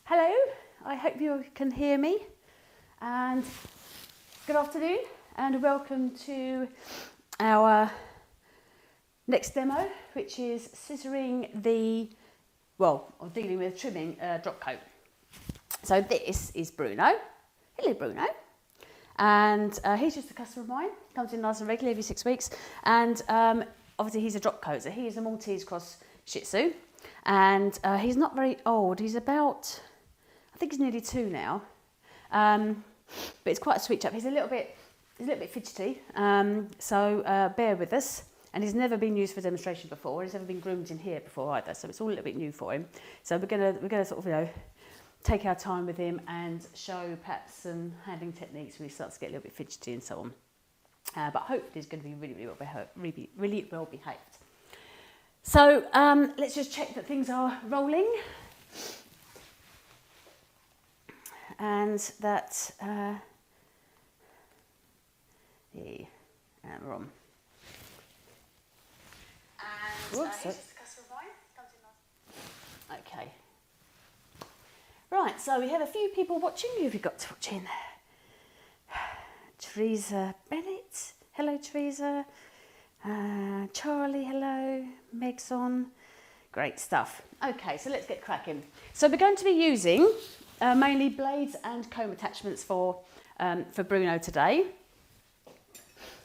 Hello, I hope you can hear me, and good afternoon and welcome to our next demo, which is scissoring or dealing with trimming a drop coat. So this is Bruno. Hello Bruno. And he's just a customer of mine, comes in nice and regularly every 6 weeks, and obviously he's a drop coat, so he is a Maltese cross Shih Tzu, and he's not very old, he's about, I think he's nearly 2 now, but it's quite a sweet chap. He's a little bit fidgety, so bear with us. And he's never been used for demonstration before. He's never been groomed in here before either, so it's all a little bit new for him. So we're gonna sort of take our time with him and show perhaps some handling techniques when he starts to get a little bit fidgety and so on. But hopefully he's going to be really well behaved. So let's just check that things are rolling. And that, we're on. Okay. Right, so we have a few people watching. Who have you got watching? Teresa Bennett. Hello, Teresa. Charlie, hello. Meg's on. Great stuff. Okay, so let's get cracking. So we're going to be using mainly blades and comb attachments for Bruno today.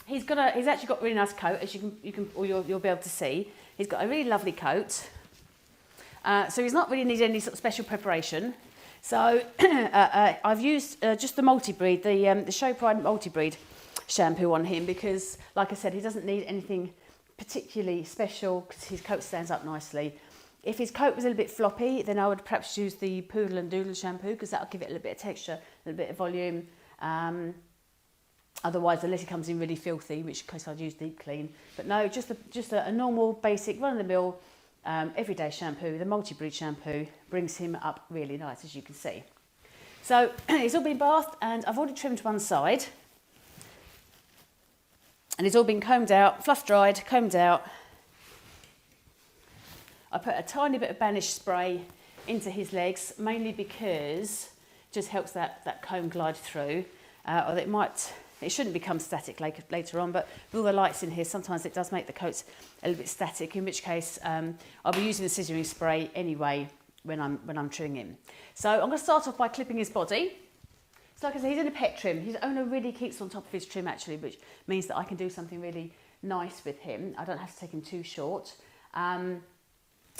He's actually got a really nice coat, as you'll be able to see. He's got a really lovely coat. So he's not really needed any sort of special preparation. So I've used just the multi-breed, the Show Pride multi-breed shampoo on him because, like I said, he doesn't need anything particularly special because his coat stands up nicely. If his coat was a little bit floppy, then I would perhaps use the Poodle and Doodle shampoo because that'll give it a little bit of texture, a little bit of volume. Otherwise, unless it comes in really filthy, in which case I'd use Deep Clean. But no, just a normal, basic, run-of-the-mill, everyday shampoo. The multi-breed shampoo brings him up really nice, as you can see. So he's all been bathed, and I've already trimmed one side. And it's all been combed out, fluff dried, combed out. I put a tiny bit of Banish spray into his legs, mainly because it just helps that comb glide through. Or it shouldn't become static later on, but with all the lights in here, sometimes it does make the coats a little bit static, in which case I'll be using the scissoring spray anyway when I'm trimming him. So I'm going to start off by clipping his body. So like I said, he's in a pet trim. His owner really keeps on top of his trim actually, which means that I can do something really nice with him. I don't have to take him too short.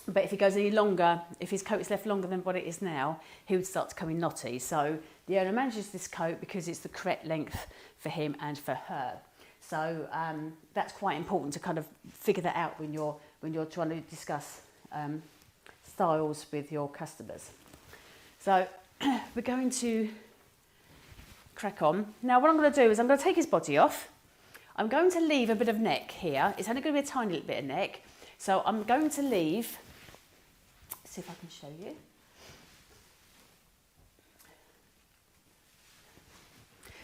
But if he goes any longer, if his coat is left longer than what it is now, he would start to come in knotty. So the owner manages this coat because it's the correct length for him and for her. So that's quite important to kind of figure that out when you're trying to discuss styles with your customers. So we're going to crack on. Now what I'm going to do is I'm going to take his body off. I'm going to leave a bit of neck here. It's only going to be a tiny little bit of neck. So I'm going to leave, see if I can show you.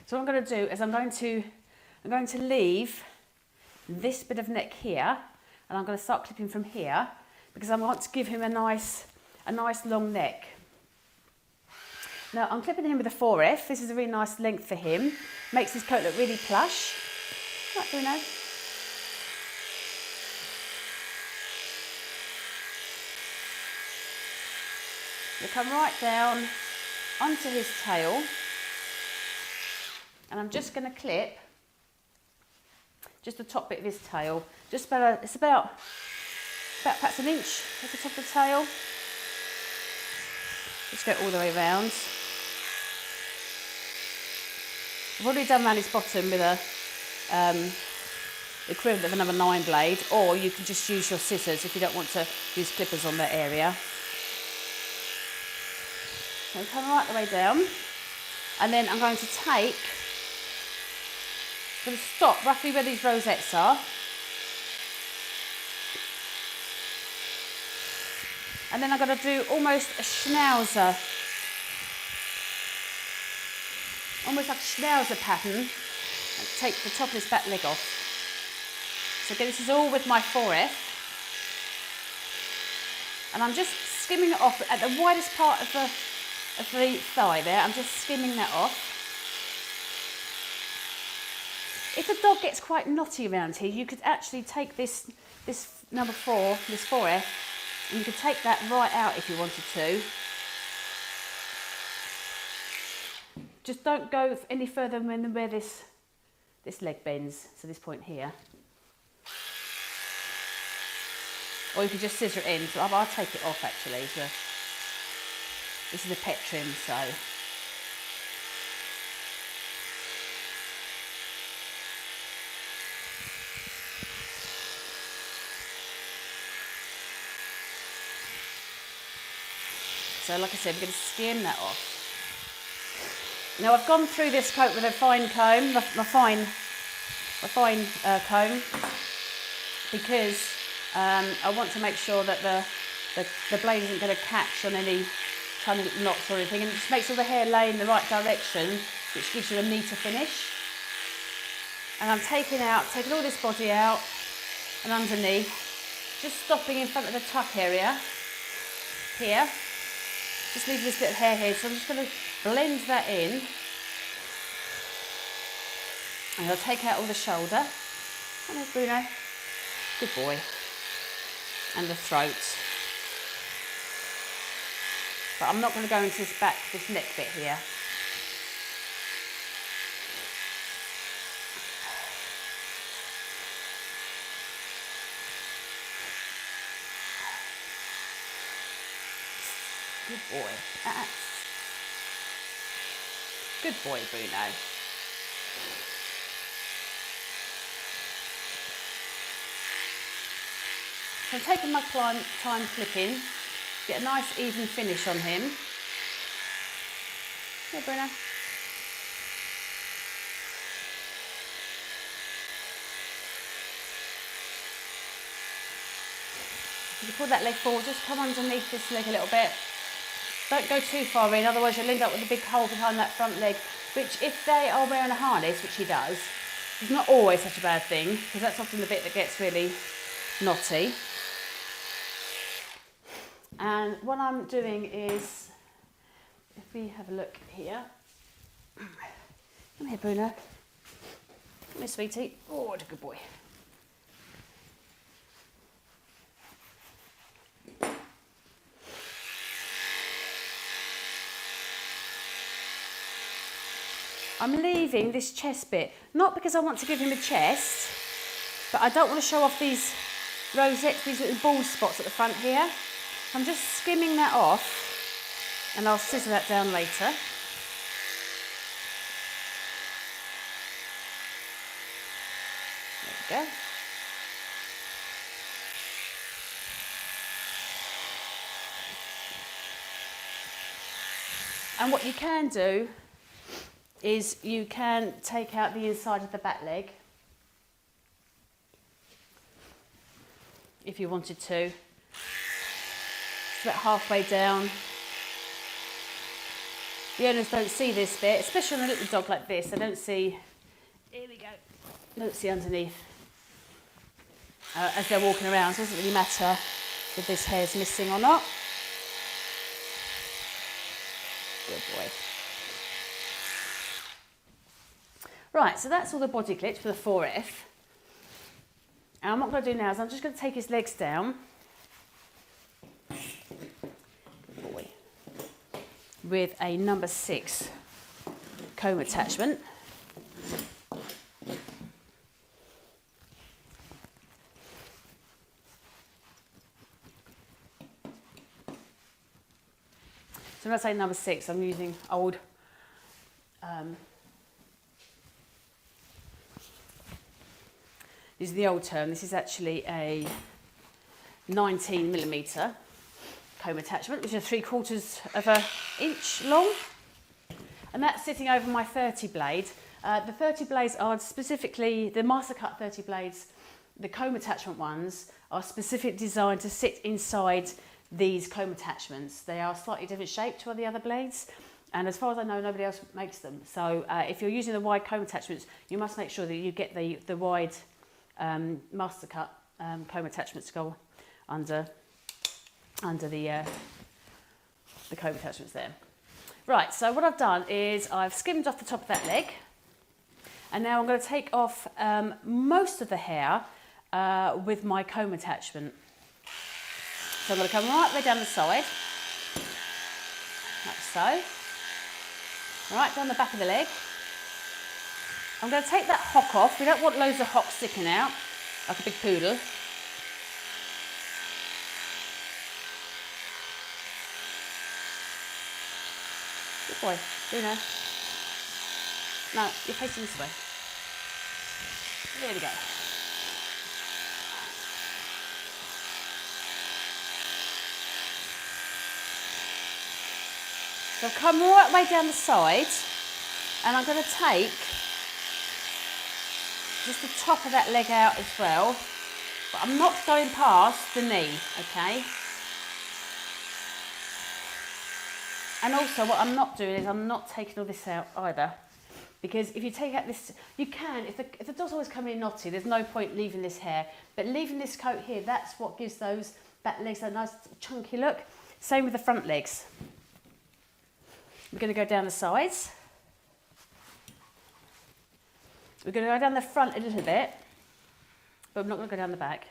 So what I'm going to do is I'm going to leave this bit of neck here, and I'm going to start clipping from here because I want to give him a nice long neck. Now I'm clipping him with a 4F. This is a really nice length for him. Makes his coat look really plush. Right, Bruno. You come right down onto his tail, and I'm just going to clip just the top bit of his tail. It's about perhaps an inch at the top of the tail. Just go all the way around. I've already done around his bottom with a equivalent of another 9 blade, or you can just use your scissors if you don't want to use clippers on that area. So come right the way down, and then I'm going to stop roughly where these rosettes are, and then I'm going to do almost a schnauzer, almost like a schnauzer pattern, and take the top of his back leg off. So again, this is all with my 4F, and I'm just skimming it off at the widest part of of the thigh there. I'm just skimming that off. If the dog gets quite knotty around here, you could actually take this number 4, this 4F, and you could take that right out if you wanted to. Just don't go any further than where this leg bends, so this point here. Or you could just scissor it in. So I'll take it off actually. So this is a pet trim, so. So like I said, we're going to skim that off. Now I've gone through this coat with a fine comb, my fine comb, because I want to make sure that the blade isn't going to catch on any kind of knots or anything, and it just makes all the hair lay in the right direction, which gives you a neater finish. And I'm taking all this body out and underneath, just stopping in front of the tuck area here. Just leave this bit of hair here, so I'm just going to blend that in. And I'll take out all the shoulder. Come on, Bruno. Good boy. And the throat. But I'm not going to go into this neck bit here. Good boy. Good boy, Bruno. So I'm taking my time clipping, get a nice even finish on him. Here, Bruno. If you pull that leg forward, just come underneath this leg a little bit. Don't go too far in, otherwise you'll end up with a big hole behind that front leg, which if they are wearing a harness, which he does, is not always such a bad thing, because that's often the bit that gets really knotty. And what I'm doing is, if we have a look here, come here, Bruno. Come here, sweetie. Oh, what a good boy. I'm leaving this chest bit, not because I want to give him a chest, but I don't want to show off these rosettes, these little bald spots at the front here. I'm just skimming that off, and I'll scissor that down later. There we go. And what you can do is you can take out the inside of the back leg if you wanted to. It's about halfway down. The owners don't see this bit, especially on a little dog like this. They don't see, here we go, don't see underneath as they're walking around. So it doesn't really matter if this hair's missing or not. Good boy. Right, so that's all the body clips for the 4F. And what I'm going to do now is I'm just going to take his legs down. Good boy. With a number 6 comb attachment. So when I say number 6, I'm using old this is the old term. This is actually a 19mm comb attachment, which is 3/4 of an inch long. And that's sitting over my 30 blade. The 30 blades are specifically, the Mastercard 30 blades, the comb attachment ones, are specifically designed to sit inside these comb attachments. They are slightly different shape to the other blades. And as far as I know, nobody else makes them. So if you're using the wide comb attachments, you must make sure that you get the wide Mastercard comb attachments to go under the comb attachments there. Right, so what I've done is I've skimmed off the top of that leg, and now I'm going to take off most of the hair with my comb attachment. So I'm going to come right way down the side, like so, right down the back of the leg. I'm going to take that hock off. We don't want loads of hock sticking out, like a big poodle. Good boy, Bruno. No, you're facing this way. There we go. So I've come right way down the side, and I'm going to take just the top of that leg out as well, but I'm not going past the knee, okay? And also what I'm not doing is I'm not taking all this out either, because if you take out this, you can, if the dog's always coming in knotty, there's no point leaving this hair, but leaving this coat here, that's what gives those back legs that nice chunky look. Same with the front legs. We're going to go down the sides. We're going to go down the front a little bit, but I'm not going to go down the back.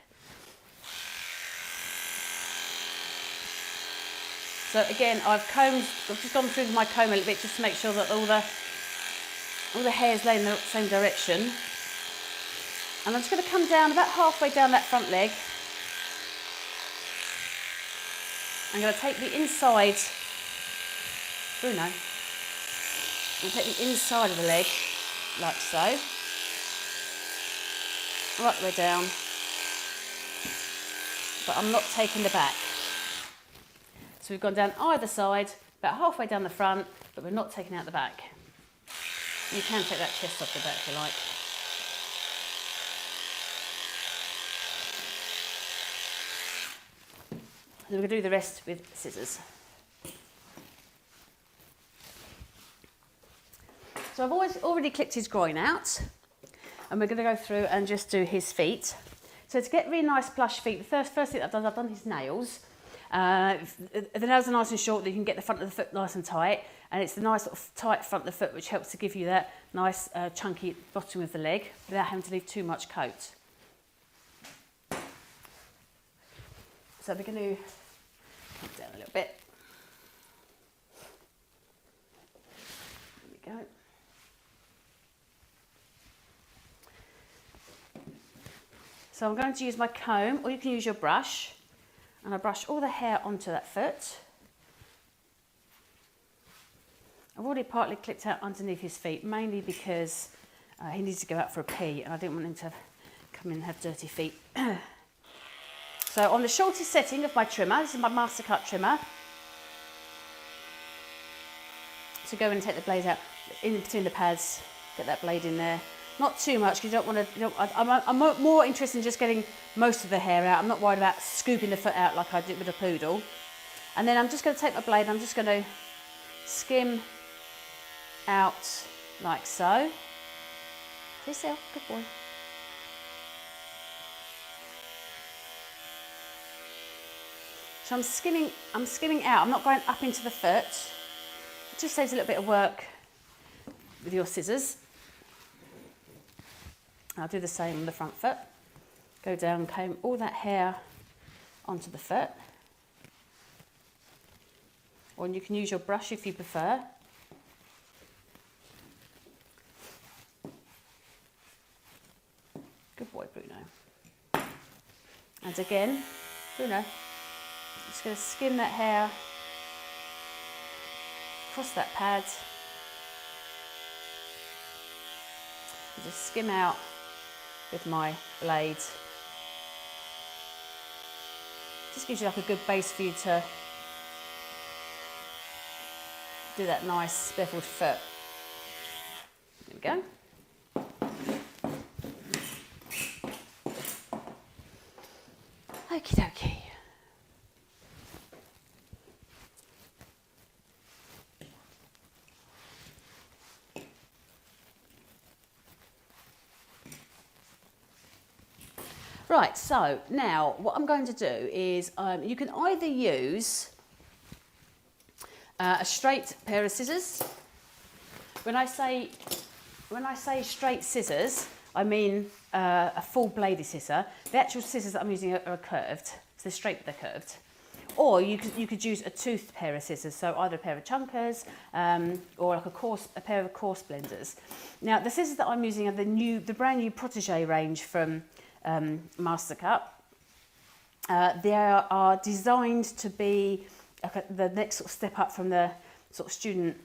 So again, I've just gone through with my comb a little bit just to make sure that all the hair's laying in the same direction. And I'm just going to come down about halfway down that front leg. I'm going to take the inside, Bruno, I'm going to take the inside of the leg, like so. Right the way down, but I'm not taking the back. So we've gone down either side, about halfway down the front, but we're not taking out the back. You can take that chest off the back if you like. So we're going to do the rest with scissors. So I've already clipped his groin out, and we're going to go through and just do his feet. So to get really nice plush feet, the first thing I've done his nails. The nails are nice and short, that you can get the front of the foot nice and tight, and it's the nice sort of tight front of the foot which helps to give you that nice chunky bottom of the leg without having to leave too much coat. So we're going to come down a little bit. There we go. So I'm going to use my comb, or you can use your brush, and I brush all the hair onto that foot. I've already partly clipped out underneath his feet, mainly because he needs to go out for a pee, and I didn't want him to come in and have dirty feet. So on the shortest setting of my trimmer, this is my Mastercard trimmer, so go and take the blade out in between the pads, get that blade in there. Not too much, because you don't want to. I'm more interested in just getting most of the hair out. I'm not worried about scooping the foot out like I did with a poodle. And then I'm just going to take my blade, I'm just going to skim out like so. To yourself, good boy. So I'm skimming out. I'm not going up into the foot. It just saves a little bit of work with your scissors. I'll do the same on the front foot. Go down, comb all that hair onto the foot. Or you can use your brush if you prefer. Good boy, Bruno. And again, Bruno, just going to skim that hair across that pad. And just skim out with my blade. Just gives you like a good base for you to do that nice beveled foot. There we go. Okie dokie. Right, so now what I'm going to do is you can either use A straight pair of scissors. When I say straight scissors, I mean a full bladed scissor. The actual scissors that I'm using are curved, so they're straight but they're curved. Or you could use a toothed pair of scissors, so either a pair of chunkers or like a pair of coarse blenders. Now the scissors that I'm using are the brand new Protege range from Mastercard. They are designed to be the next sort of step up from the sort of student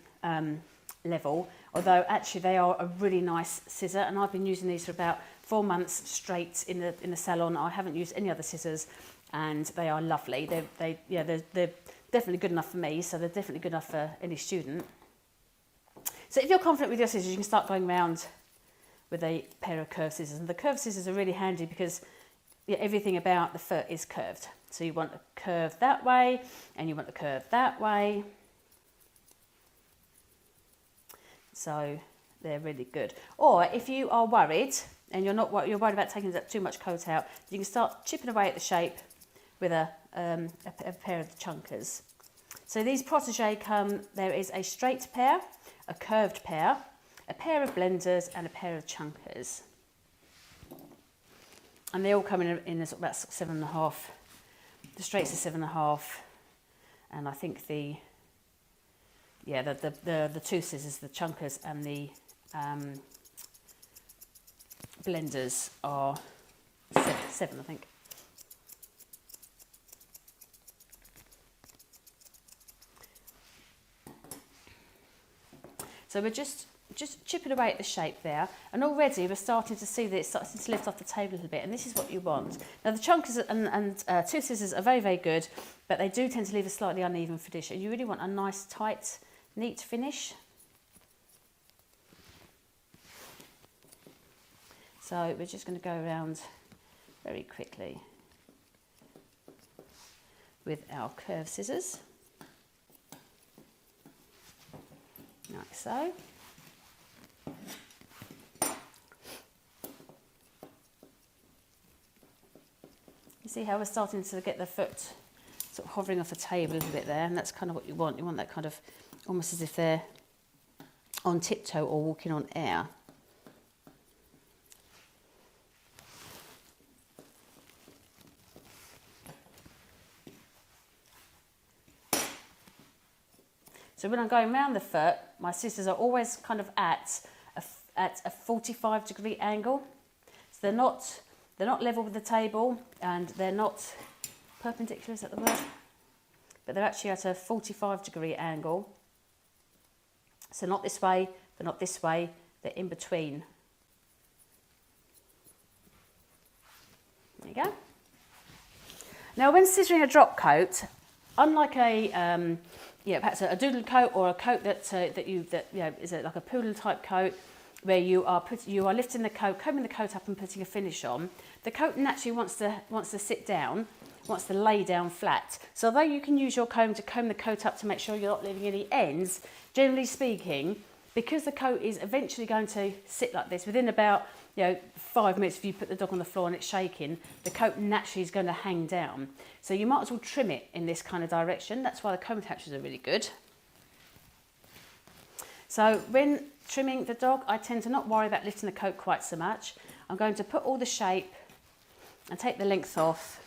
level, although actually they are a really nice scissor, and I've been using these for about 4 months straight in the salon. I haven't used any other scissors, and they are lovely. They're definitely good enough for me, so they're definitely good enough for any student. So if you're confident with your scissors, you can start going around with a pair of curved scissors, and the curved scissors are really handy because everything about the foot is curved. So you want a curve that way, and you want a curve that way. So they're really good. Or if you are worried and you're worried about taking too much coat out, you can start chipping away at the shape with a pair of the chunkers. So these Protege there is a straight pair, a curved pair, a pair of blenders, and a pair of chunkers. And they all come in about 7.5. The straights are 7.5, and I think the two scissors, the chunkers and the blenders are 7, I think. So we're just chipping away at the shape there, and already we're starting to see that it's starting to lift off the table a little bit, and this is what you want. Now the chunkers and two scissors are very, very good, but they do tend to leave a slightly uneven finish, and you really want a nice, tight, neat finish. So we're just going to go around very quickly with our curved scissors, like so. You see how we're starting to get the foot sort of hovering off the table a little bit there, and that's kind of what you want. You want that kind of almost as if they're on tiptoe or walking on air. So when I'm going around the foot, my scissors are always kind of at a 45-degree angle. So they're not level with the table, and they're not perpendicular, is that the word? But they're actually at a 45-degree angle. So not this way, but not this way, they're in between. There you go. Now when scissoring a drop coat, unlike perhaps a doodle coat or a coat that is like a poodle type coat, where you are lifting the coat, combing the coat up and putting a finish on, the coat naturally wants to sit down, wants to lay down flat. So although you can use your comb to comb the coat up to make sure you're not leaving any ends, generally speaking, because the coat is eventually going to sit like this, within about 5 minutes, if you put the dog on the floor and it's shaking, the coat naturally is going to hang down. So you might as well trim it in this kind of direction. That's why the comb attachers are really good. So when trimming the dog, I tend to not worry about lifting the coat quite so much. I'm going to put all the shape and take the length off,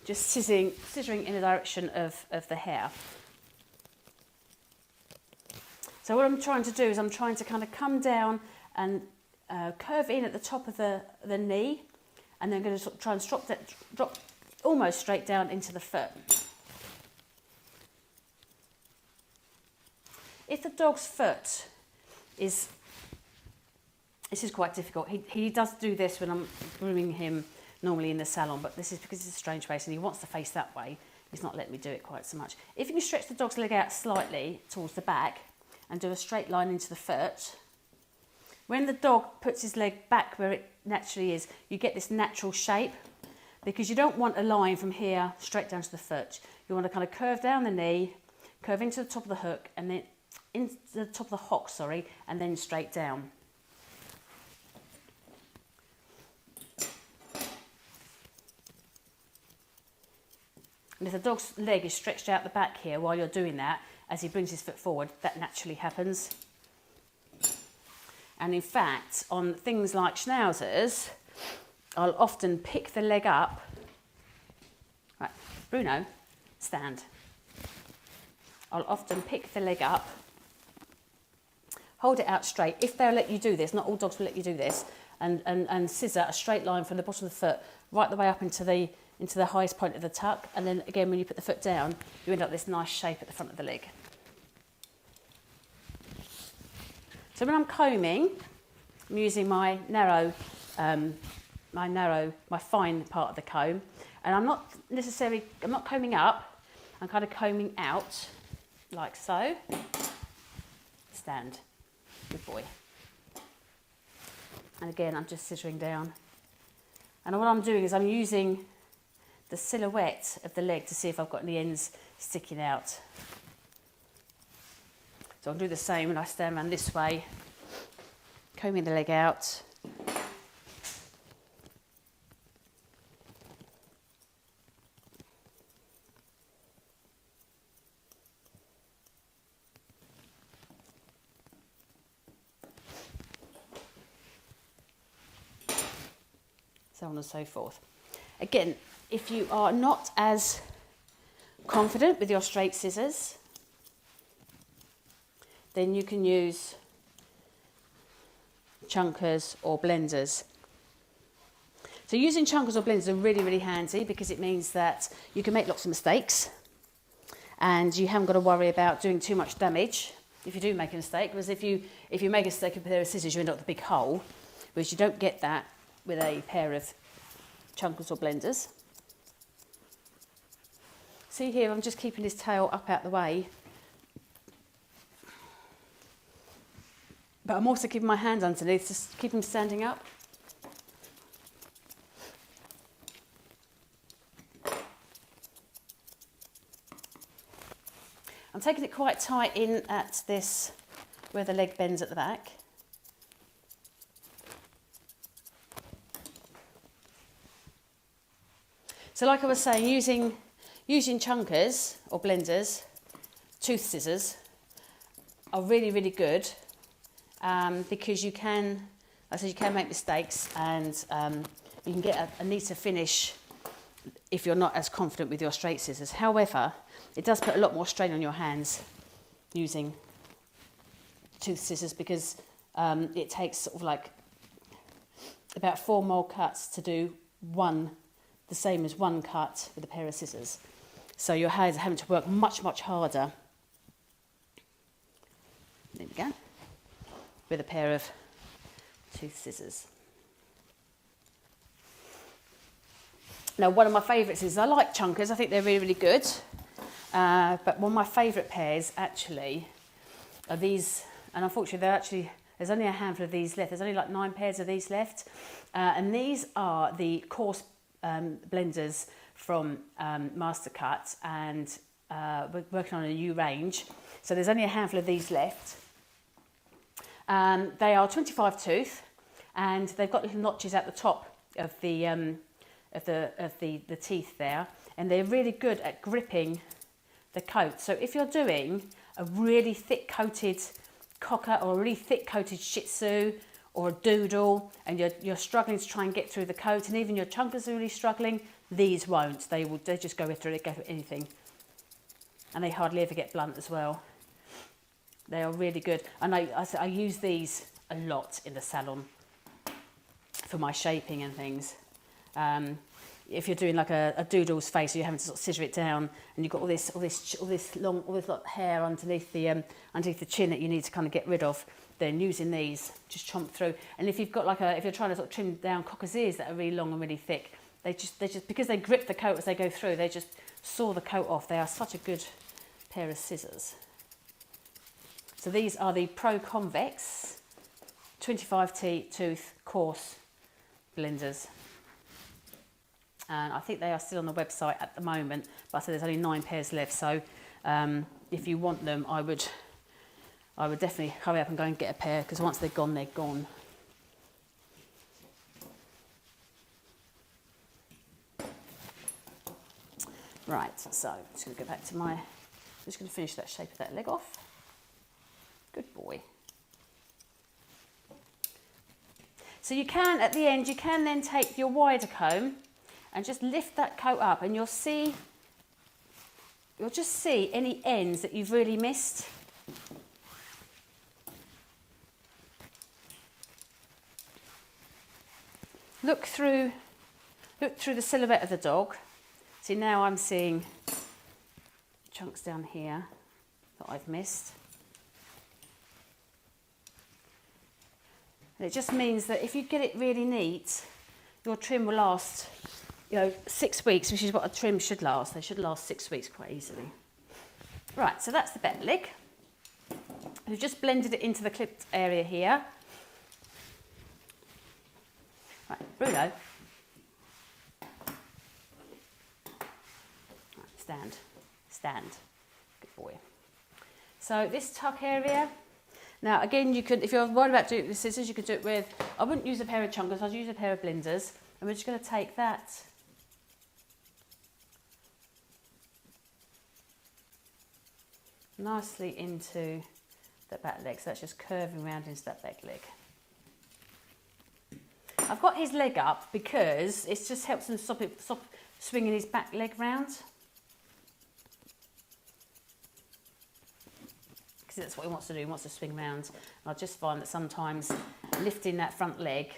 just scissoring in the direction of the hair. So what I'm trying to do is I'm trying to kind of come down and curve in at the top of the knee, and then I'm going to try and drop almost straight down into the foot. If the dog's foot this is quite difficult. He does do this when I'm grooming him normally in the salon, but this is because it's a strange face and he wants to face that way. He's not letting me do it quite so much. If you can stretch the dog's leg out slightly towards the back and do a straight line into the foot, when the dog puts his leg back where it naturally is, you get this natural shape, because you don't want a line from here straight down to the foot. You want to kind of curve down the knee, curve into the top of the hook, and then into the top of the hock, and then straight down. And if the dog's leg is stretched out the back here while you're doing that, as he brings his foot forward, that naturally happens. And in fact, on things like schnauzers, I'll often pick the leg up. Right, Bruno, stand. I'll often pick the leg up, hold it out straight. If they'll let you do this, not all dogs will let you do this, and scissor a straight line from the bottom of the foot right the way up into the highest point of the tuck. And then again, when you put the foot down, you end up with this nice shape at the front of the leg. So when I'm combing, I'm using my fine part of the comb, and I'm not combing up, I'm kind of combing out, like so. Stand, good boy. And again, I'm just scissoring down. And what I'm doing is I'm using the silhouette of the leg to see if I've got any ends sticking out. So I'll do the same when I stand around this way, combing the leg out. So on and so forth. Again, if you are not as confident with your straight scissors, then you can use chunkers or blenders. So using chunkers or blenders are really, really handy because it means that you can make lots of mistakes and you haven't got to worry about doing too much damage if you do make a mistake. Because if you make a mistake with a pair of scissors, you end up with a big hole, whereas you don't get that with a pair of chunkers or blenders. See here, I'm just keeping his tail up out the way. But I'm also keeping my hand underneath to keep him standing up. I'm taking it quite tight in at this, where the leg bends at the back. So like I was saying, using chunkers or blenders, tooth scissors, are really, really good. Because you can make mistakes and you can get a neater finish if you're not as confident with your straight scissors. However, it does put a lot more strain on your hands using tooth scissors because it takes sort of like about 4 more cuts to do the same as one cut with a pair of scissors. So your hands are having to work much, much harder. There we go. With a pair of tooth scissors. Now, one of my favourites is, I like chunkers, I think they're really, really good. But one of my favourite pairs actually are these, and unfortunately there's only a handful of these left. There's only like 9 pairs of these left. And these are the coarse blenders from Mastercard, and we're working on a new range. So there's only a handful of these left. They are 25 tooth, and they've got little notches at the top of the teeth there, and they're really good at gripping the coat. So if you're doing a really thick coated cocker or a really thick coated Shih Tzu or a Doodle, and you're struggling to try and get through the coat, and even your chunkers are really struggling, these won't. They just go through anything, and they hardly ever get blunt as well. They are really good, and I use these a lot in the salon for my shaping and things. If you're doing like a Doodle's face, you're having to sort of scissor it down, and you've got all this hair underneath the chin that you need to kind of get rid of. Then using these, just chomp through. And if you've got if you're trying to sort of trim down cocker's ears that are really long and really thick, they just because they grip the coat as they go through, they just saw the coat off. They are such a good pair of scissors. So these are the Pro Convex 25T tooth coarse blenders. And I think they are still on the website at the moment, but I said there's only 9 pairs left. So if you want them, I would definitely hurry up and go and get a pair, because once they're gone, they're gone. Right, so I'm just going to go back to I'm just going to finish that shape of that leg off. Good boy. So you can, at the end, you can then take your wider comb and just lift that coat up, and you'll just see any ends that you've really missed. Look through the silhouette of the dog. See, now I'm seeing chunks down here that I've missed. And it just means that if you get it really neat, your trim will last, 6 weeks, which is what a trim should last. They should last 6 weeks quite easily. Right, so that's the back leg. We've just blended it into the clipped area here. Right, Bruno. Right, stand. Good boy. So this tuck area. Now again, you could, if you're worried about doing it with scissors, you could do it with, I wouldn't use a pair of chunkers, I'd use a pair of blenders. And we're just going to take that nicely into the back leg. So that's just curving around into that back leg. I've got his leg up because it just helps him stop swinging his back leg round. Because that's what he wants to do, he wants to swing round. And I just find that sometimes lifting that front leg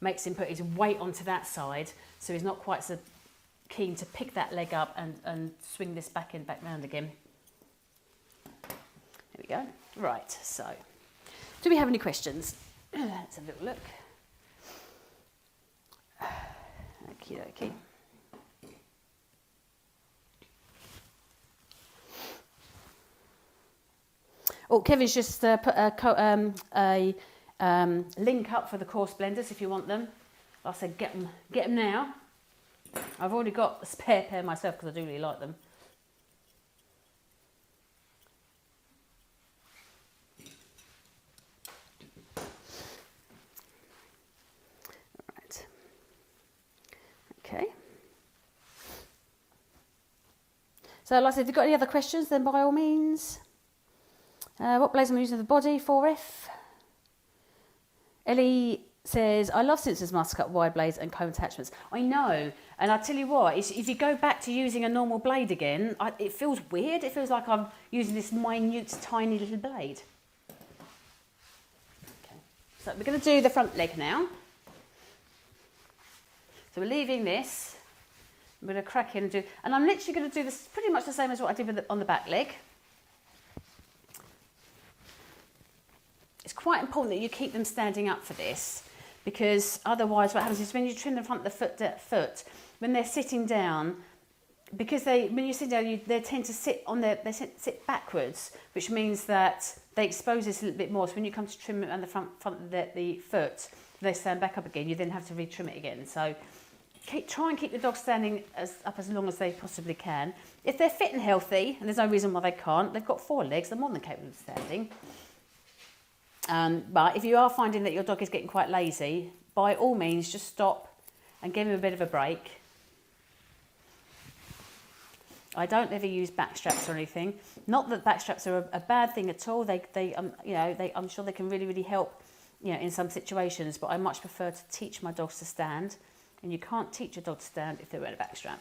makes him put his weight onto that side, so he's not quite so keen to pick that leg up and swing this back round again. There we go. Right, so do we have any questions? Let's have a little look. Okie dokie. Oh, Kevin's just put a link up for the coarse blenders if you want them. I said get them now. I've already got a spare pair myself because I do really like them. Right. Okay. So like I said, if you've got any other questions, then by all means. What blades am I using for the body? 4F. Ellie says, I love Scissoring's Mastercard wide blades and comb attachments. I know, and I tell you what, if you go back to using a normal blade again, it feels weird. It feels like I'm using this minute, tiny little blade. Okay. So we're going to do the front leg now. So we're leaving this. I'm going to crack in and do, and I'm literally going to do this pretty much the same as what I did on the back leg. It's quite important that you keep them standing up for this, because otherwise what happens is when you trim the front of the foot, when they're sitting down, because when you sit down, they tend to sit sit backwards, which means that they expose this a little bit more. So when you come to trim it on the front of the foot, they stand back up again. You then have to retrim it again. So try and keep the dog standing up as long as they possibly can. If they're fit and healthy, and there's no reason why they can't, they've got 4 legs, they're more than capable of standing. But if you are finding that your dog is getting quite lazy, by all means, just stop and give him a bit of a break. I don't ever use back straps or anything. Not that back straps are a bad thing at all. I'm sure they can really, really help, in some situations. But I much prefer to teach my dogs to stand, and you can't teach a dog to stand if they're wearing a back strap.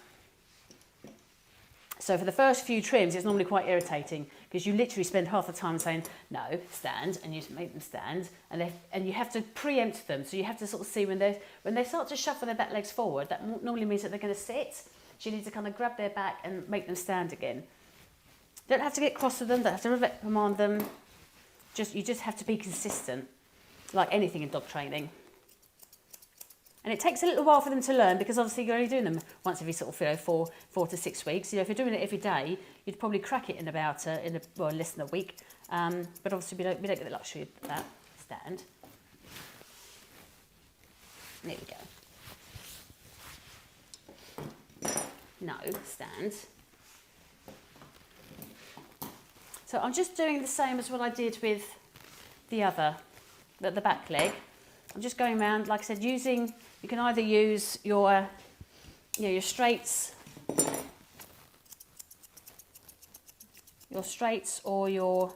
So for the first few trims, it's normally quite irritating because you literally spend half the time saying, no, stand, and you make them stand, and you have to preempt them. So you have to sort of see when they start to shuffle their back legs forward, that normally means that they're going to sit. So you need to kind of grab their back and make them stand again. Don't have to get cross with them, don't have to reprimand them. You just have to be consistent, like anything in dog training. And it takes a little while for them to learn because obviously you're only doing them once every sort of 4 to 6 weeks. If you're doing it every day, you'd probably crack it in about less than a week. But obviously we don't get the luxury of that. Stand. There we go. No, stand. So I'm just doing the same as what I did with the back leg. I'm just going around, like I said, you can either use your straights straights or your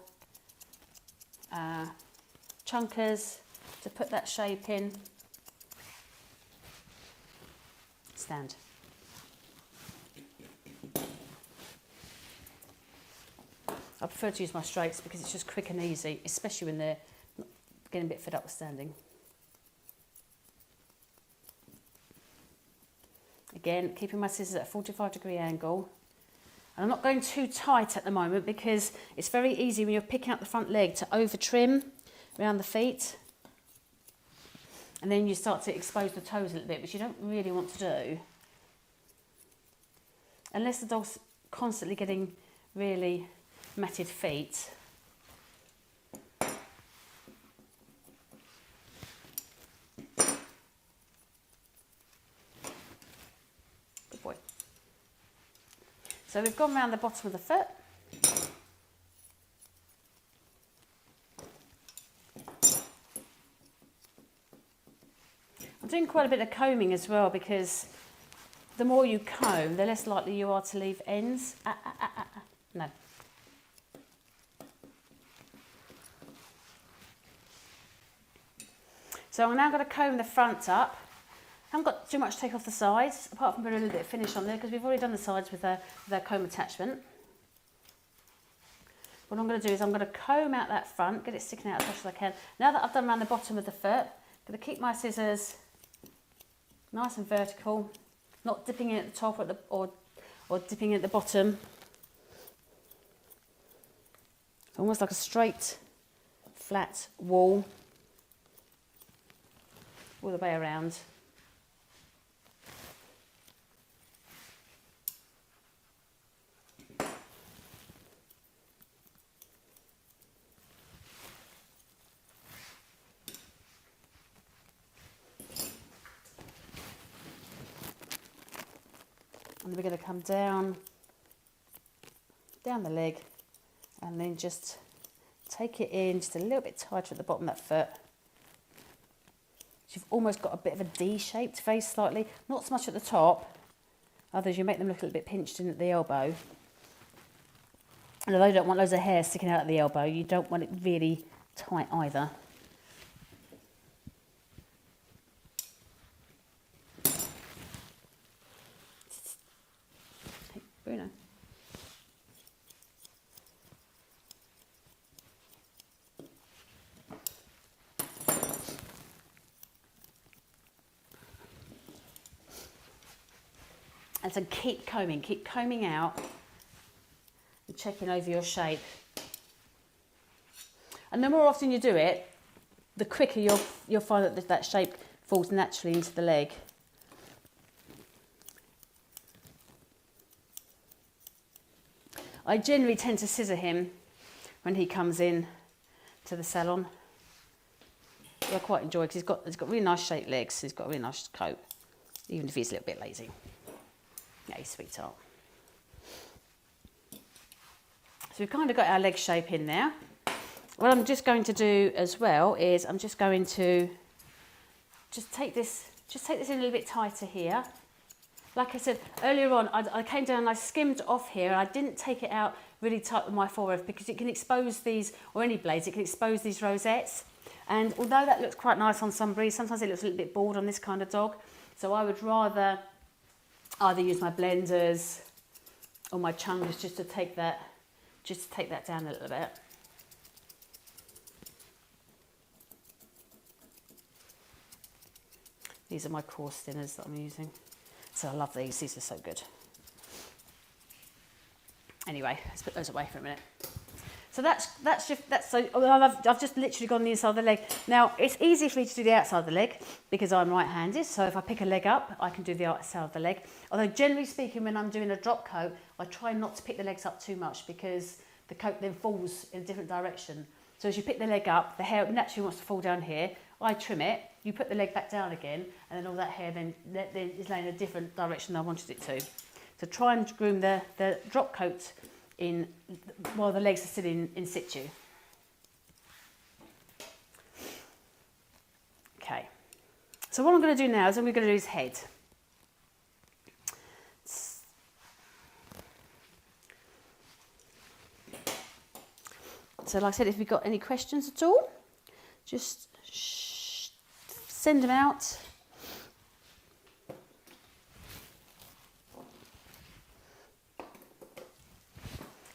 chunkers to put that shape in. Stand. I prefer to use my straights because it's just quick and easy, especially when they're getting a bit fed up with standing. Again, keeping my scissors at a 45-degree angle. And I'm not going too tight at the moment because it's very easy when you're picking up the front leg to over trim around the feet. And then you start to expose the toes a little bit, which you don't really want to do. Unless the dog's constantly getting really matted feet. Good boy. So we've gone around the bottom of the foot. I'm doing quite a bit of combing as well because the more you comb, the less likely you are to leave ends. No. So I'm now going to comb the front up. I haven't got too much to take off the sides, apart from putting a little bit of finish on there because we've already done the sides with their comb attachment. What I'm going to do is I'm going to comb out that front, get it sticking out as much as I can. Now that I've done around the bottom of the foot, I'm going to keep my scissors nice and vertical, not dipping in at the top or dipping in at the bottom. Almost like a straight, flat wall all the way around. And we're going to come down the leg and then just take it in just a little bit tighter at the bottom of that foot. So you've almost got a bit of a D-shaped face slightly, not so much at the top, others you make them look a little bit pinched in at the elbow. And although you don't want loads of hair sticking out at the elbow, you don't want it really tight either. Hey, Bruno. And so keep combing out and checking over your shape. And the more often you do it, the quicker you'll find that that shape falls naturally into the leg. I generally tend to scissor him when he comes in to the salon. I quite enjoy because he's got really nice shaped legs. He's got a really nice coat, even if he's a little bit lazy. Yeah, he's a sweetheart. So we've kind of got our leg shape in now. What I'm just going to do as well is I'm just going to take this in a little bit tighter here. Like I said earlier on, I came down and I skimmed off here and I didn't take it out really tight with my forearm because it can expose these, or any blades, it can expose these rosettes. And although that looks quite nice on some breeds, sometimes it looks a little bit bald on this kind of dog. So I would rather either use my blenders or my chunkers just to take that down a little bit. These are my coarse thinners that I'm using. So I love these are so good. Anyway, let's put those away for a minute. So I've just literally gone the inside of the leg. Now, it's easy for me to do the outside of the leg because I'm right-handed. So if I pick a leg up, I can do the outside of the leg. Although generally speaking, when I'm doing a drop coat, I try not to pick the legs up too much because the coat then falls in a different direction. So as you pick the leg up, the hair naturally wants to fall down here. I trim it, you put the leg back down again, and then all that hair then is laying in a different direction than I wanted it to. So try and groom the drop coat in while the legs are still in situ. Okay, so what I'm going to do now is I'm going to do his head. So like I said, if you've got any questions at all, just send them out.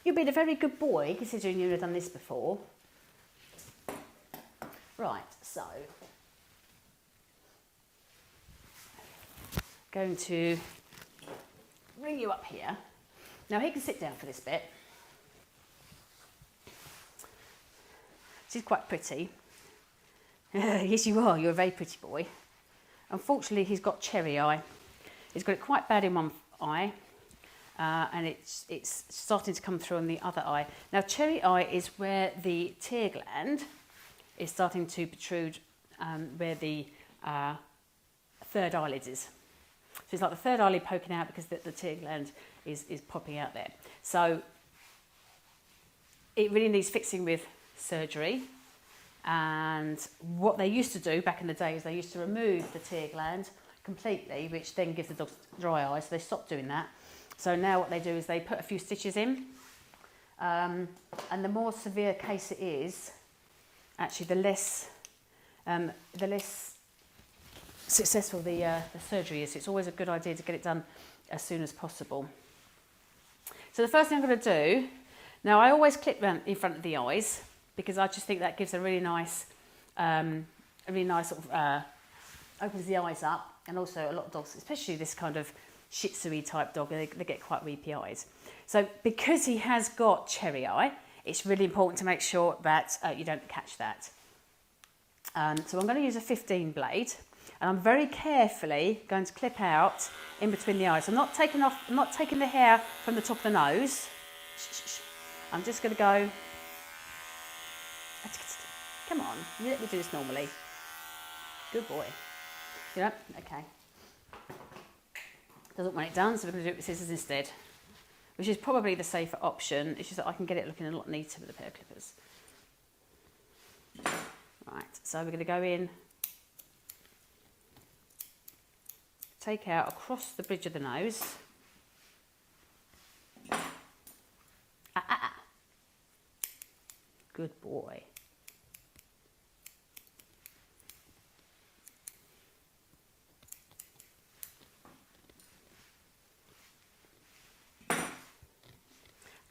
You've been a very good boy, considering you've done this before. Right, so going to bring you up here. Now he can sit down for this bit. She's quite pretty. Yes, you are. You're a very pretty boy. Unfortunately, he's got cherry eye. He's got it quite bad in one eye. And it's starting to come through on the other eye. Now, cherry eye is where the tear gland is starting to protrude, where the third eyelid is. So it's like the third eyelid poking out because the tear gland is popping out there. So it really needs fixing with surgery. And what they used to do back in the day is they used to remove the tear gland completely, which then gives the dog dry eye. So they stopped doing that. So now what they do is they put a few stitches in, and the more severe case it is, actually the less successful the surgery is. It's always a good idea to get it done as soon as possible. So the first thing I'm going to do, now I always clip round in front of the eyes because I just think that gives a really nice sort of opens the eyes up, and also a lot of dogs, especially this kind of Shih Tzu type dog, they get quite weepy eyes. So because he has got cherry eye, it's really important to make sure that you don't catch that. So I'm going to use a 15 blade, and I'm very carefully going to clip out in between the eyes. I'm not taking the hair from the top of the nose. I'm just going to go. Come on, you let me do this normally. Good boy. Yeah, okay. Doesn't want it done, so we're going to do it with scissors instead, which is probably the safer option. It's just that I can get it looking a lot neater with a pair of clippers. Right, so we're going to go in, take out across the bridge of the nose. Good boy.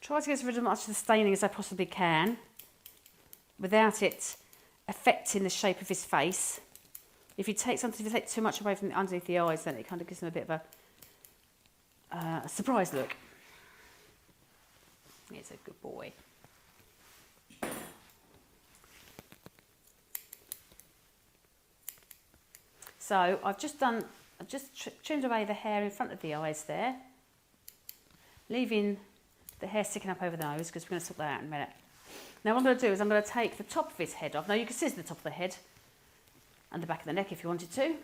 Try to get rid of as much of the staining as I possibly can without it affecting the shape of his face. If you take too much away from underneath the eyes, then it kind of gives them a bit of a surprise look. He's a good boy. So I've just trimmed away the hair in front of the eyes there, leaving the hair sticking up over the nose because we're going to sort that out in a minute. Now what I'm going to do is I'm going to take the top of his head off. Now you can scissor the top of the head and the back of the neck if you wanted to.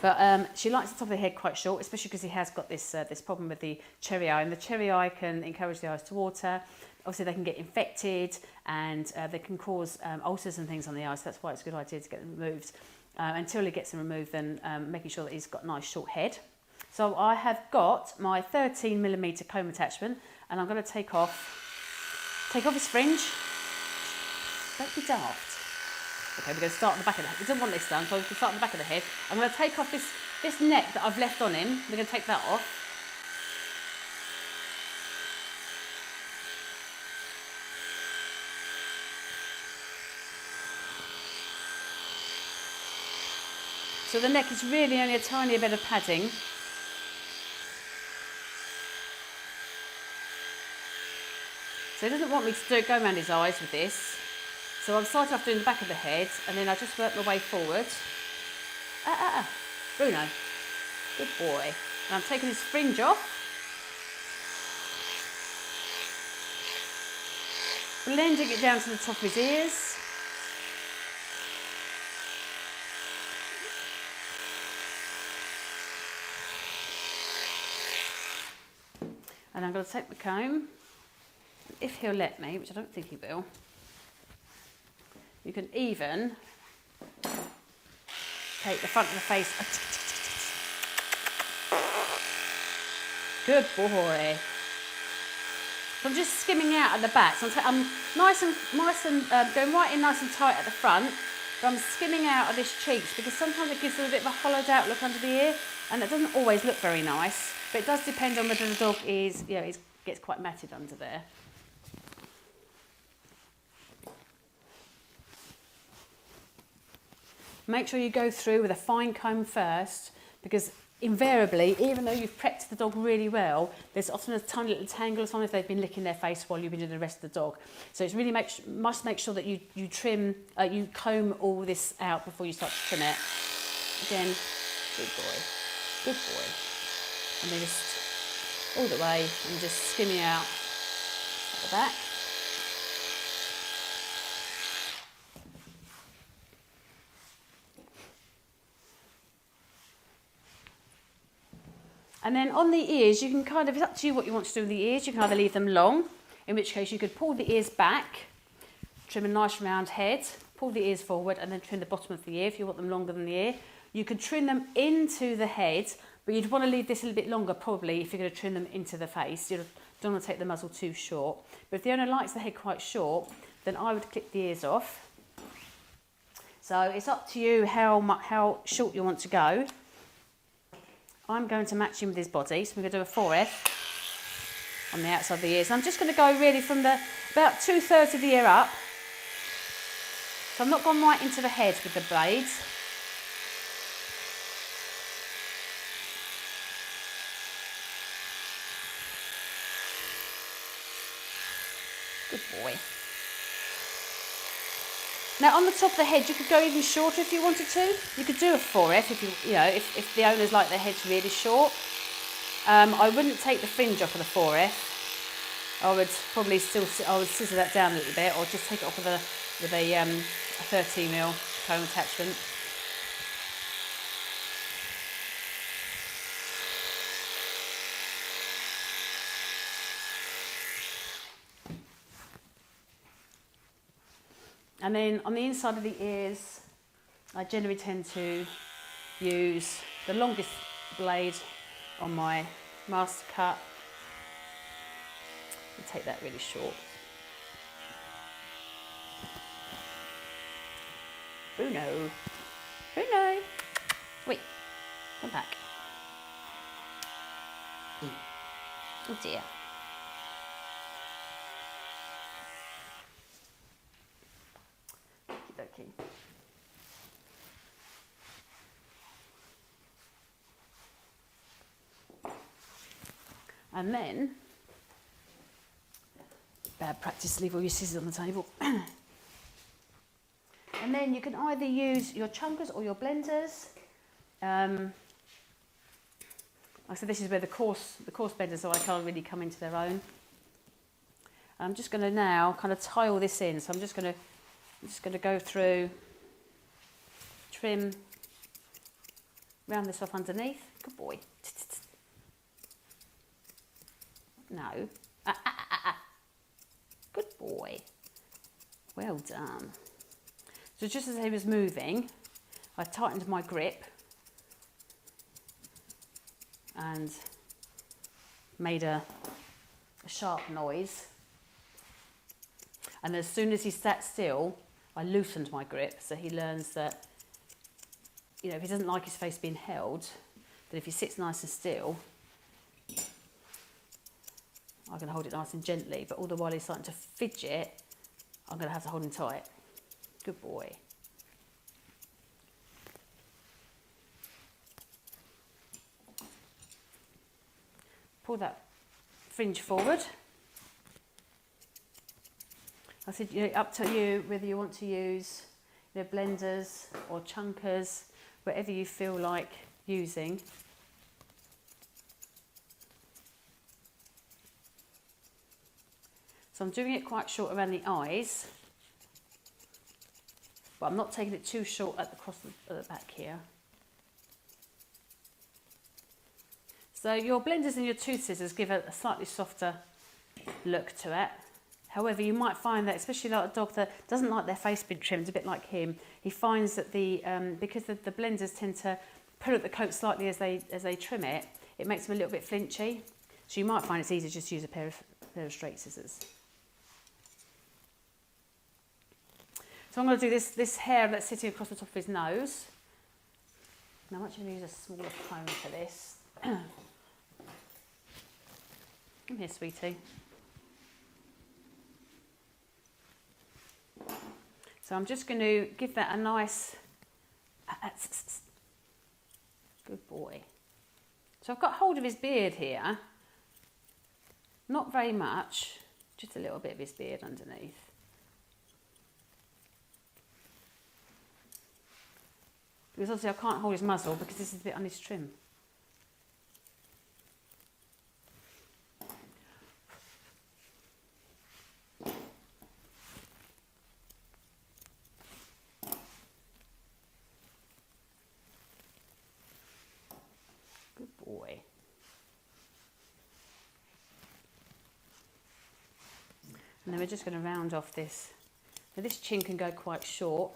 But she likes the top of the head quite short, especially because he has got this problem with the cherry eye. And the cherry eye can encourage the eyes to water. Obviously they can get infected and they can cause ulcers and things on the eyes. So that's why it's a good idea to get them removed. Until he gets them removed, then making sure that he's got a nice short head. So I have got my 13mm comb attachment, and I'm going to take off his fringe. Don't be daft. Okay, we're going to start at the back of the head. We don't want this done, so we can start at the back of the head. I'm going to take off this neck that I've left on him. We're going to take that off. So the neck is really only a tiny bit of padding. So he doesn't want me to go around his eyes with this. So I'm starting off doing the back of the head, and then I just work my way forward. Bruno, good boy. And I'm taking his fringe off. Blending it down to the top of his ears. And I'm going to take my comb. If he'll let me, which I don't think he will, you can even take the front of the face. Good boy. So I'm just skimming out at the back. So I'm nice and going right in nice and tight at the front, but I'm skimming out of this cheeks because sometimes it gives them a bit of a hollowed out look under the ear, and it doesn't always look very nice. But it does depend on whether the dog is, you know, it gets quite matted under there. Make sure you go through with a fine comb first, because invariably, even though you've prepped the dog really well, there's often a tiny little tangle or something if they've been licking their face while you've been doing the rest of the dog. So it's really must make sure that you comb all this out before you start to trim it. Again, good boy, good boy. And then just all the way and just skimming out at the back. And then on the ears, you can kind of, it's up to you what you want to do with the ears. You can either leave them long, in which case you could pull the ears back, trim a nice round head, pull the ears forward and then trim the bottom of the ear if you want them longer than the ear. You could trim them into the head, but you'd want to leave this a little bit longer probably if you're going to trim them into the face. You don't want to take the muzzle too short. But if the owner likes the head quite short, then I would clip the ears off. So it's up to you how short you want to go. I'm going to match him with his body, so we're going to do a 4F on the outside of the ears. And I'm just going to go really from about 2/3 of the ear up. So I'm not gone right into the head with the blades. Good boy. Now on the top of the head, you could go even shorter if you wanted to. You could do a 4F if the owners like their heads really short. I wouldn't take the fringe off of the 4F. I would probably scissor that down a little bit, or just take it off with a 30mm comb attachment. And then on the inside of the ears, I generally tend to use the longest blade on my Mastercard and take that really short. Bruno, Bruno, wait, come back. Oh dear. Okay. And then, bad practice, leave all your scissors on the table. And then you can either use your chunkers or your blenders. Like I said, this is where the coarse blenders so I can't really come into their own. I'm just going to now kind of tie all this in. So I'm just going to go through, trim, round this off underneath. Good boy. No. Good boy. Well done. So just as he was moving, I tightened my grip and made a sharp noise. And as soon as he sat still, I loosened my grip, so he learns that, you know, if he doesn't like his face being held, that if he sits nice and still, I'm going to hold it nice and gently, but all the while he's starting to fidget, I'm going to have to hold him tight. Good boy. Pull that fringe forward. I said, you know, up to you whether you want to use, you know, blenders or chunkers, whatever you feel like using. So I'm doing it quite short around the eyes, but I'm not taking it too short at the back here. So your blenders and your tooth scissors give a slightly softer look to it. However, you might find that, especially like a dog that doesn't like their face being trimmed, a bit like him, he finds that because the blenders tend to pull at the coat slightly as they trim it, it makes them a little bit flinchy. So you might find it's easier just to use a pair of pair of straight scissors. So I'm going to do this hair that's sitting across the top of his nose. Now I'm actually going to use a smaller comb for this. Come here, sweetie. So I'm just going to give that a nice... Good boy. So I've got hold of his beard here. Not very much, just a little bit of his beard underneath. Because obviously I can't hold his muzzle because this is a bit on his trim. Good boy. And then we're just going to round off this. Now this chin can go quite short.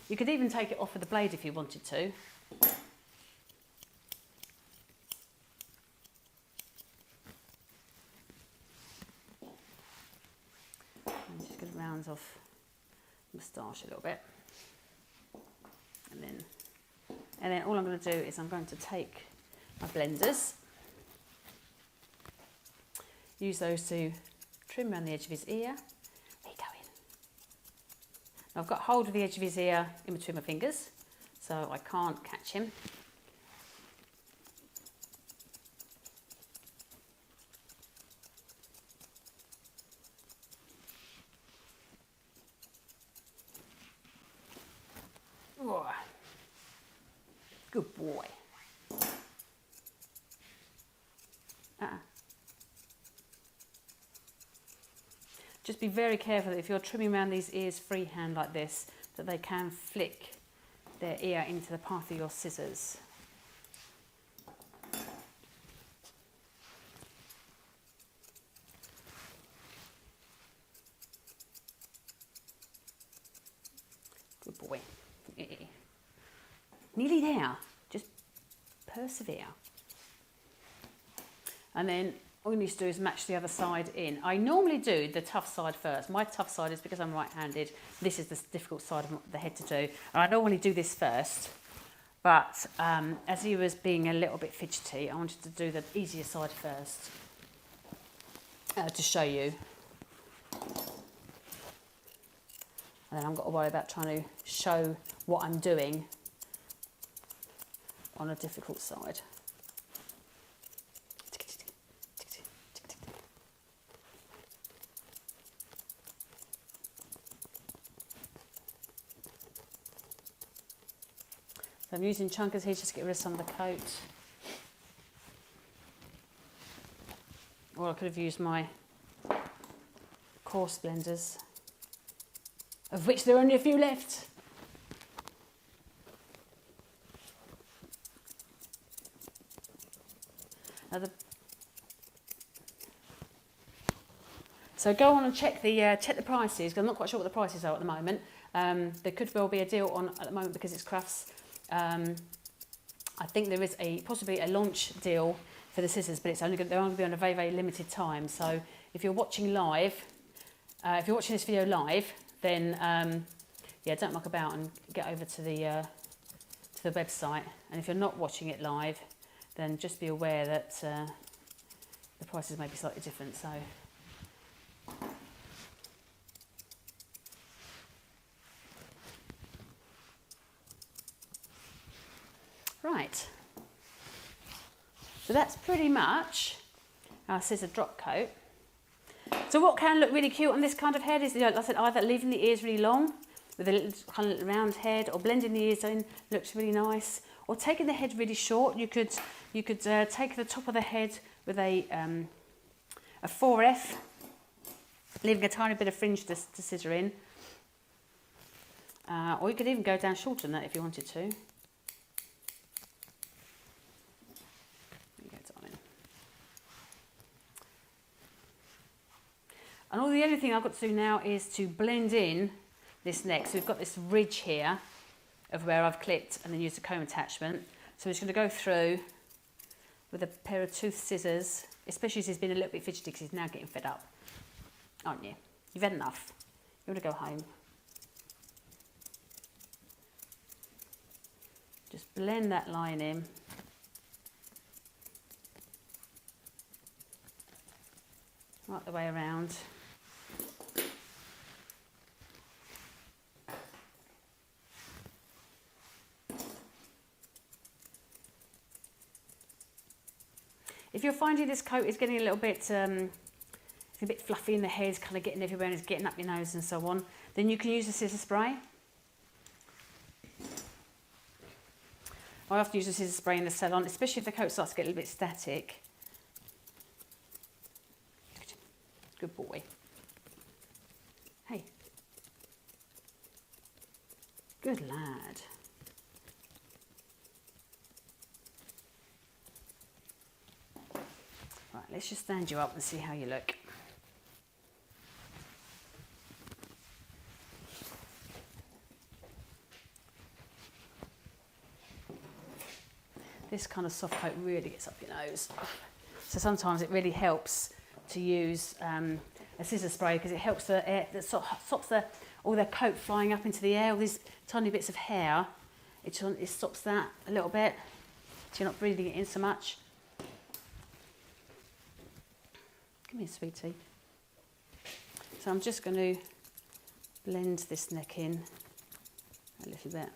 You could even take it off with the blade if you wanted to. I'm just going to round off the moustache a little bit. And then all I'm going to do is I'm going to take my blenders, use those to trim around the edge of his ear. I've got hold of the edge of his ear in between my fingers, so I can't catch him. Oh, good boy. Just be very careful that if you're trimming around these ears freehand like this, that they can flick their ear into the path of your scissors. Good boy. Nearly there. Just persevere. And then all you need to do is match the other side in. I normally do the tough side first. My tough side is because I'm right-handed. This is the difficult side of the head to do. And I normally do this first. But as he was being a little bit fidgety, I wanted to do the easier side first to show you. And then I haven't got to worry about trying to show what I'm doing on a difficult side. I'm using chunkers here just to get rid of some of the coat. Or I could have used my coarse blenders, of which there are only a few left. So go on and check the prices, because I'm not quite sure what the prices are at the moment. There could well be a deal on at the moment because it's crafts. I think there is possibly a launch deal for the scissors, but they're only going to be on a very, very limited time. So if you're watching live, if you're watching this video live, then yeah, don't muck about and get over to the website. And if you're not watching it live, then just be aware that the prices may be slightly different. So. Right, so that's pretty much our scissor drop coat. So what can look really cute on this kind of head is, like I said, either leaving the ears really long with a little kind of round head, or blending the ears in looks really nice, or taking the head really short. You could take the top of the head with a 4F, leaving a tiny bit of fringe to scissor in, or you could even go down shorter than that if you wanted to. And all the only thing I've got to do now is to blend in this neck. So we've got this ridge here of where I've clipped and then used a comb attachment. So I'm just going to go through with a pair of tooth scissors, especially as he's been a little bit fidgety because he's now getting fed up. aren't you? You've had enough. You want to go home. Just blend that line in. Right the way around. If you're finding this coat is getting a little bit, it's a bit fluffy in the hair, it's kind of getting everywhere and it's getting up your nose and so on, then you can use a scissor spray. I often use a scissor spray in the salon, especially if the coat starts to get a little bit static. Good boy. Hey. Good lad. Right, let's just stand you up and see how you look. This kind of soft coat really gets up your nose. So sometimes it really helps to use a scissor spray because it helps the air, that stops all the coat flying up into the air, all these tiny bits of hair. It stops that a little bit, so you're not breathing it in so much. Come here, sweetie. So I'm just going to blend this neck in a little bit.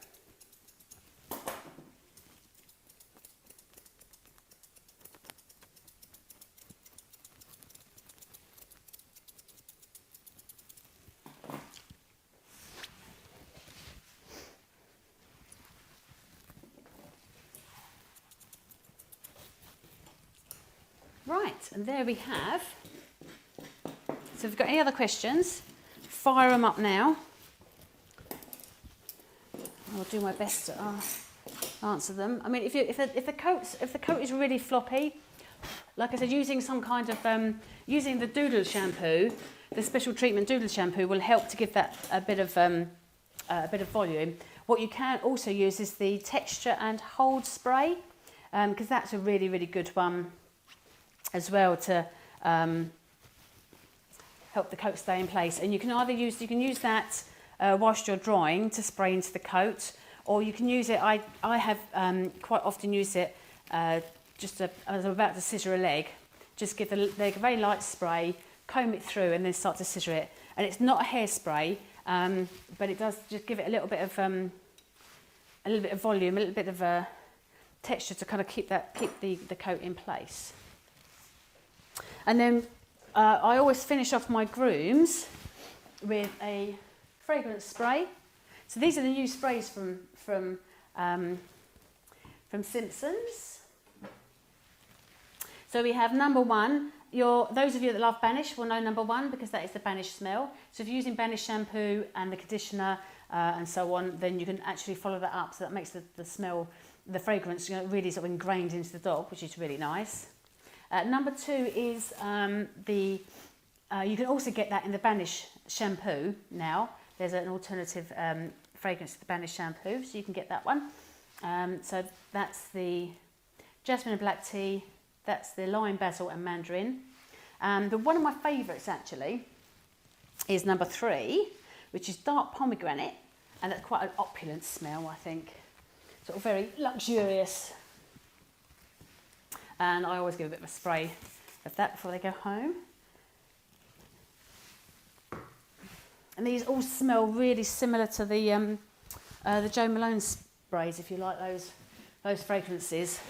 Right, and there we have. So if you've got any other questions, fire them up now. I'll do my best to answer them. I mean, if the coat is really floppy, like I said, using some kind of using the Doodle shampoo, the special treatment Doodle shampoo will help to give that a bit of volume. What you can also use is the texture and hold spray, because that's a really, really good one as well to help the coat stay in place. And you can either use that whilst you're drying to spray into the coat, or you can use it. I have quite often used it as I'm about to scissor a leg. Just give the leg a very light spray, comb it through, and then start to scissor it. And it's not a hairspray, but it does just give it a little bit of volume, a little bit of a texture to kind of keep the coat in place. And then I always finish off my grooms with a fragrance spray. So these are the new sprays from Simpsons. So we have number one. Those of you that love Banish will know number one because that is the Banish smell. So if you're using Banish shampoo and the conditioner and so on, then you can actually follow that up. So that makes the smell, the fragrance, really sort of ingrained into the dog, which is really nice. Number two is you can also get that in the Banish shampoo now. There's an alternative fragrance to the Banish shampoo, so you can get that one. So that's the jasmine and black tea, that's the lime, basil and mandarin. But one of my favourites actually is number three, which is dark pomegranate, and that's quite an opulent smell, I think. Sort of very luxurious. And I always give a bit of a spray of that before they go home. And these all smell really similar to the Jo Malone sprays, if you like those fragrances.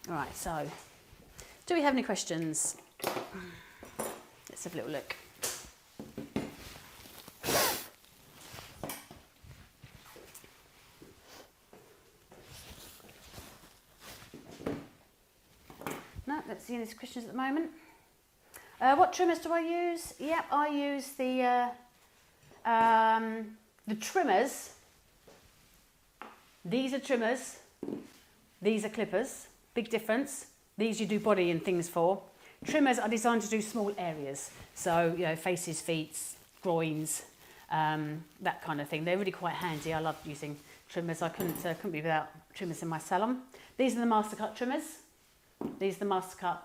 All right, so do we have any questions? Let's have a little look. No, don't see any questions at the moment. What trimmers do I use? Yep, I use the trimmers. These are trimmers. These are clippers. Big difference. These you do body and things for. Trimmers are designed to do small areas. So, faces, feet, groins, that kind of thing. They're really quite handy. I love using trimmers. I couldn't be without trimmers in my salon. These are the Mastercard Trimmers. These are the Mastercard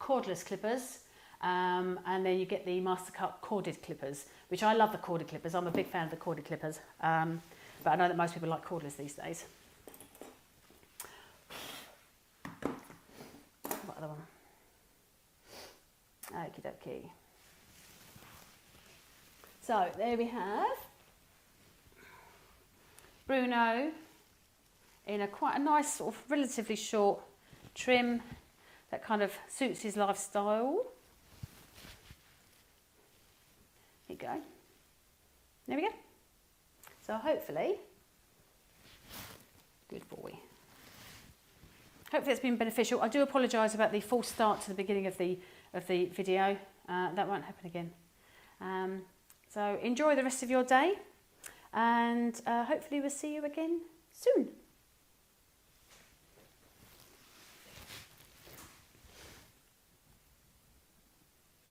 cordless clippers. And then you get the Mastercard corded clippers, which I love the corded clippers. I'm a big fan of the corded clippers, but I know that most people like cordless these days. What other one? Okie dokie. So there we have Bruno in quite a nice sort of relatively short trim that kind of suits his lifestyle. There you go. There we go. So hopefully, good boy. Hopefully it's been beneficial. I do apologise about the false start to the beginning of the video. That won't happen again. So enjoy the rest of your day, and hopefully we'll see you again soon.